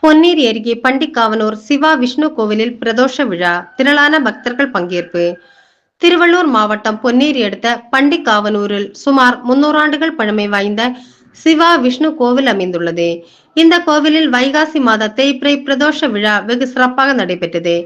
பொன்னேரி அருகே பண்டிக்காவனூர் சிவா விஷ்ணு கோவிலில் பிரதோஷ விழா, திரளான பக்தர்கள் பங்கேற்பு. திருவள்ளூர் மாவட்டம் பொன்னேரி அடுத்த பண்டிக்காவனூரில் சுமார் 300 ஆண்டுகள் பழமை வாய்ந்த சிவா விஷ்ணு கோவில் அமைந்துள்ளது. இந்த கோவிலில் வைகாசி மாத தேய்பிறை பிரதோஷ விழா வெகு சிறப்பாக நடைபெற்றது.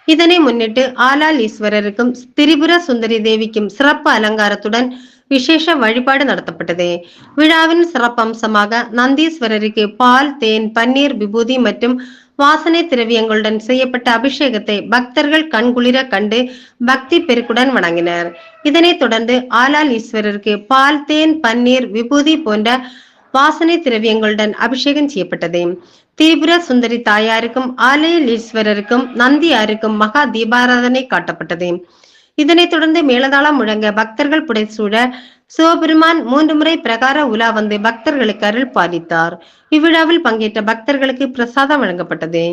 இதனை முன்னிட்டு ஆலால் ஈஸ்வரருக்கும் திரிபுர சுந்தரி தேவிக்கும் சிறப்பு அலங்காரத்துடன் விசேஷ வழிபாடு நடத்தப்பட்டது. விழாவின் சிறப்பம்சமாக நந்தீஸ்வரருக்கு பால், தேன், பன்னீர், விபூதி மற்றும் வாசனை திரவியங்களுடன் செய்யப்பட்ட அபிஷேகத்தை பக்தர்கள் கண்குளிர கண்டு பக்தி பெருக்குடன் வணங்கினர். இதனைத் தொடர்ந்து ஆலால் ஈஸ்வரருக்கு பால், தேன், பன்னீர், விபூதி போன்ற வாசனை திரவியங்களுடன் அபிஷேகம் செய்யப்பட்டது. திரிபுர சுந்தரி தாயாருக்கும் ஆலய ஈஸ்வரருக்கும் நந்தியாருக்கும் மகா தீபாராதனை காட்டப்பட்டது. இதனைத் தொடர்ந்து மேலதாளம் முழங்க பக்தர்கள் புடைசூழ சிவபெருமான் 3 முறை பிரகார உலா வந்து பக்தர்களுக்கு அருள் பாலித்தார். இவ்விழாவில் பங்கேற்ற பக்தர்களுக்கு பிரசாதம் வழங்கப்பட்டது.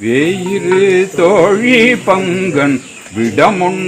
வேயிரு தோழி பங்கன் விடமுன்